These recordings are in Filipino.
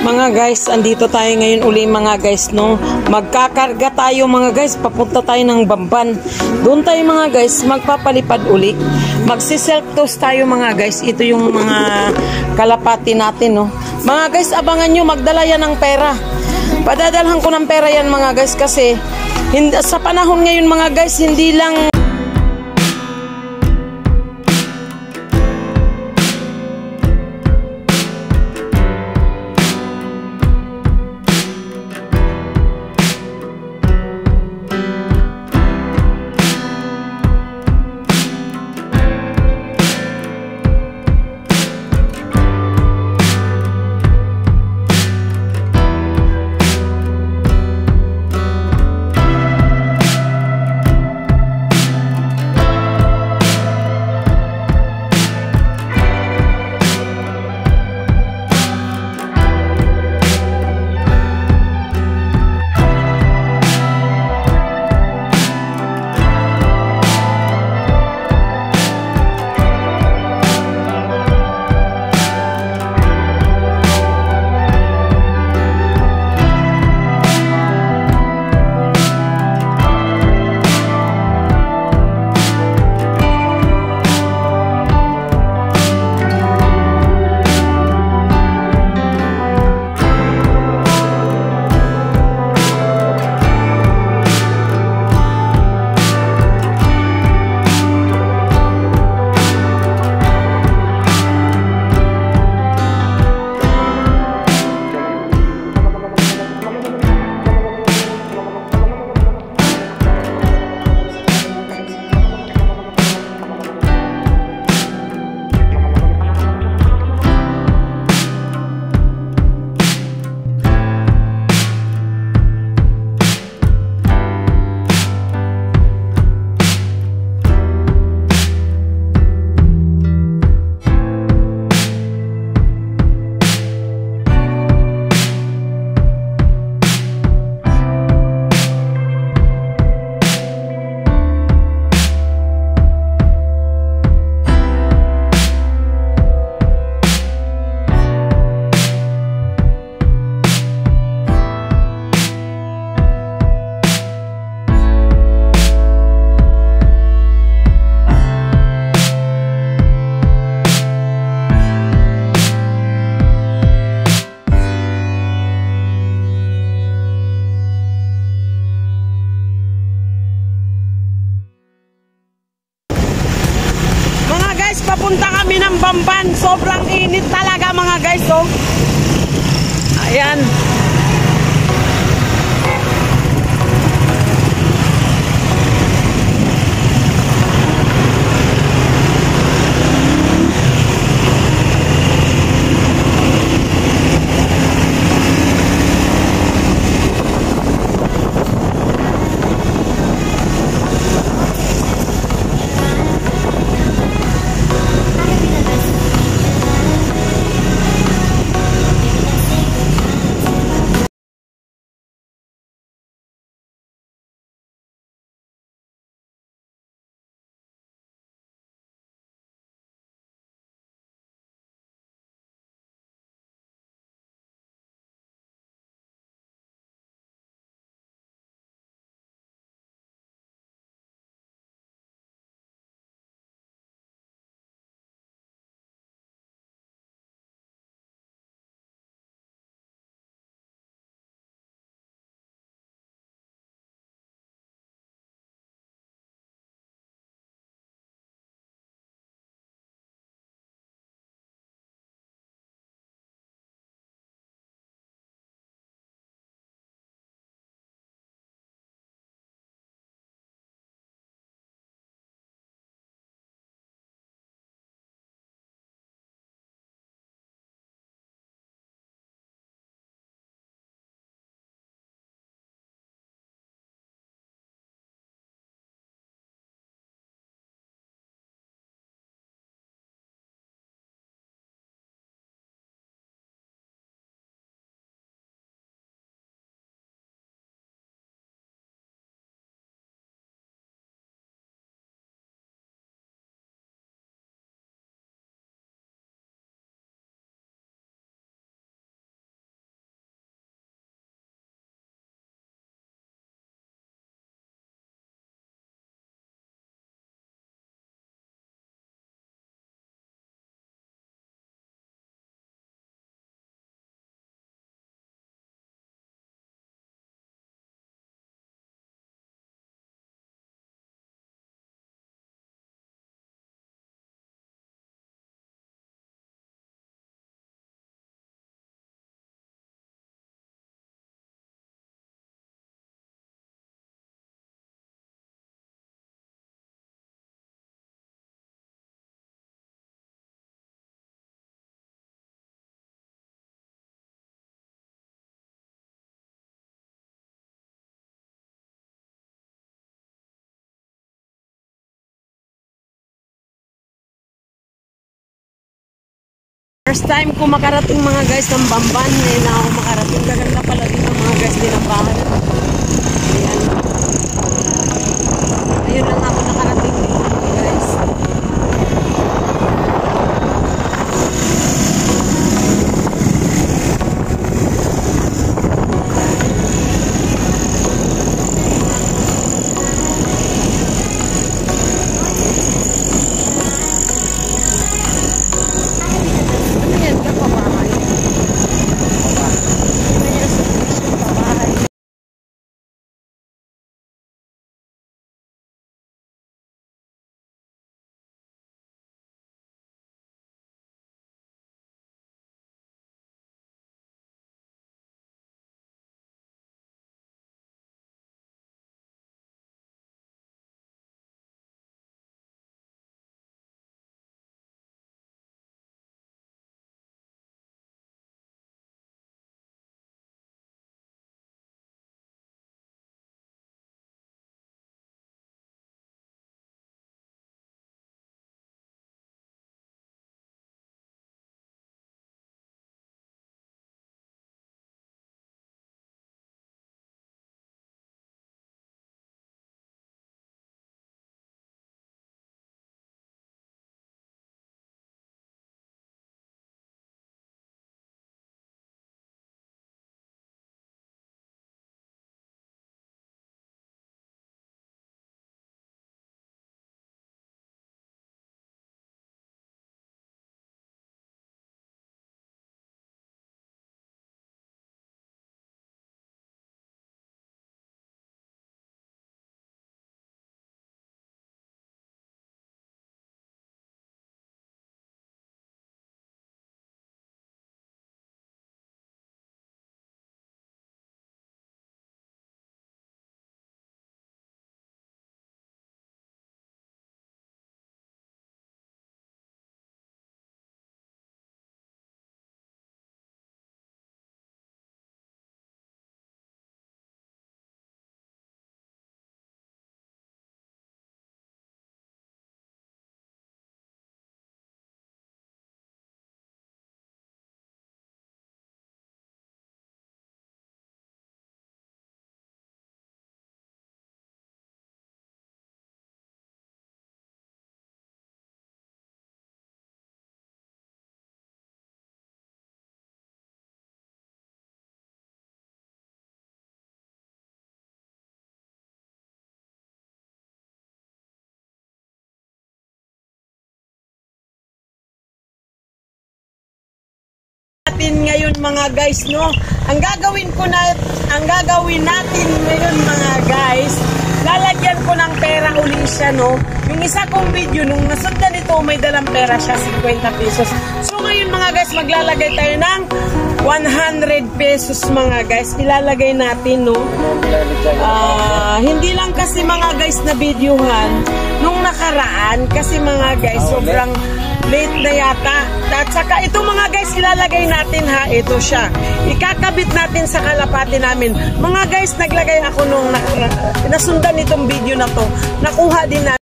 Mga guys, andito tayo ngayon uli mga guys, no? Magkakarga tayo mga guys, papunta tayo ng Bamban. Doon tayo mga guys, magpapalipad uli. Magsi-self-toast tayo mga guys. Ito yung mga kalapati natin, no? Mga guys, abangan nyo, magdala yan ng pera. Padadalhan ko ng pera yan mga guys kasi sa panahon ngayon mga guys, hindi lang papunta kami ng Bamban. Sobrang init talaga mga guys, oh. Ayan. First time ko makarating mga guys ng Bamban. Ngayon na ako makarating. Gaganda pala dito mga guys din ang bahay. Ayan. Ayun lang ako nakarating dito mga guys. Ngayon mga guys, no, ang gagawin natin ngayon mga guys, lalagyan ko ng pera uli siya, no. Yung isa kong video nung nasundan nito, may dalang pera siya, 50 pesos. So ngayon mga guys, maglalagay tayo ng 100 pesos mga guys, ilalagay natin, no. Hindi lang kasi mga guys na videohan nung nakaraan, kasi mga guys sobrang late na yata. At saka ito mga guys, ilalagay natin ha, ito siya. Ikakabit natin sa kalapati namin. Mga guys, naglagay ako nung nasundan itong video na to. Nakuha din natin.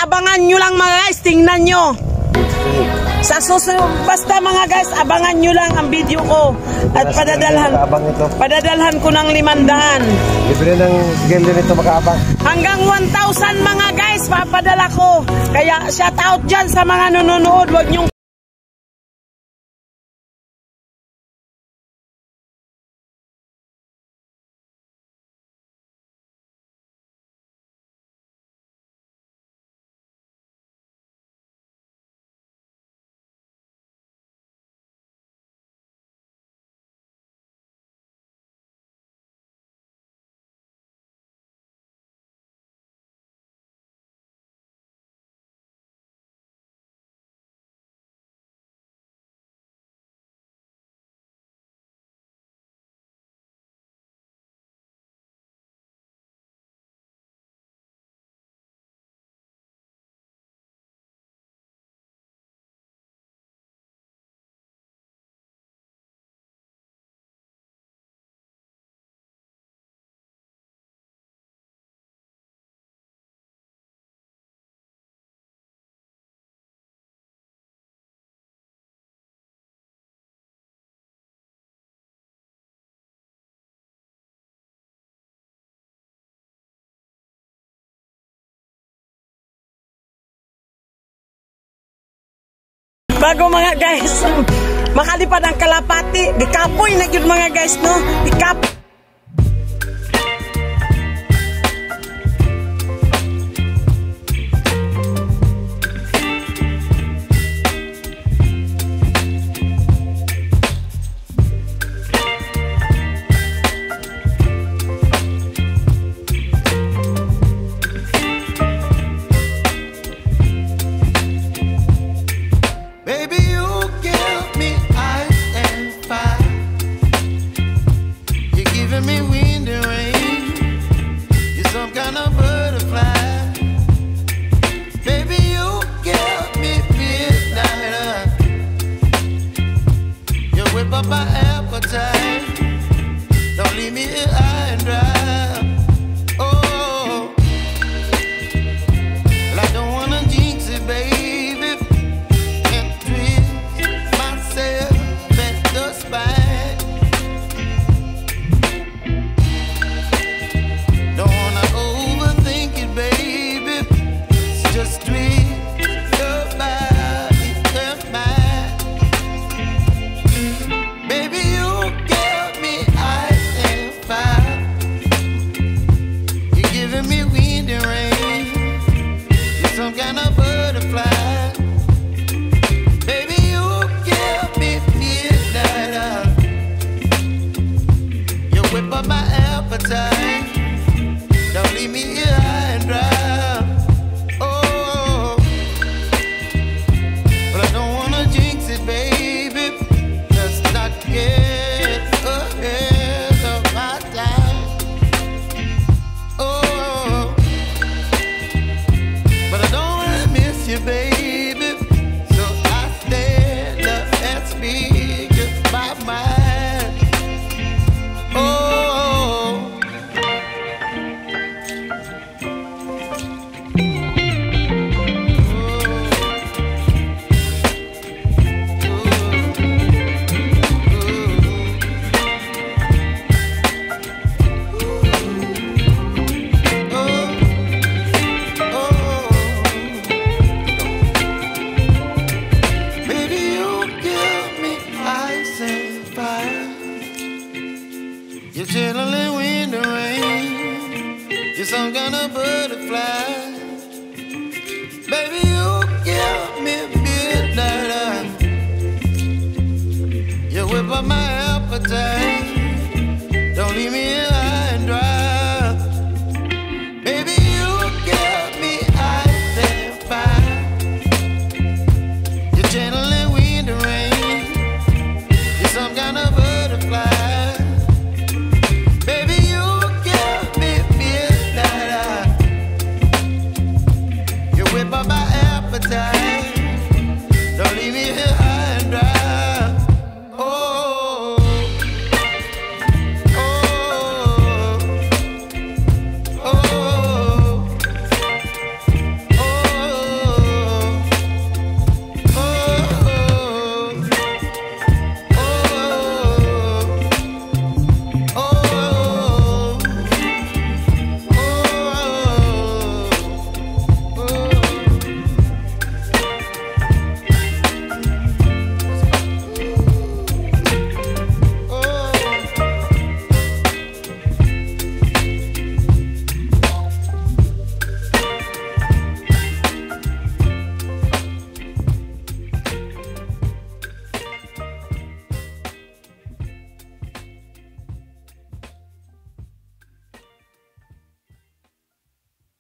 abangan nyo lang mga guys, tingnan nyo. Sa susunod, basta mga guys, abangan nyo lang ang video ko. At padadalhan ko ng 500. Libre ng game din ito makaabang. Hanggang 1,000 mga guys, papadala ko. Kaya shout out dyan sa mga nanonood. Huwag nyong bago mga guys, makalipad ang kalapati, dikapoy na yun mga guys, no? Dikapoy. some kind of butterfly. Baby, you give me midnight. You whip up my appetite.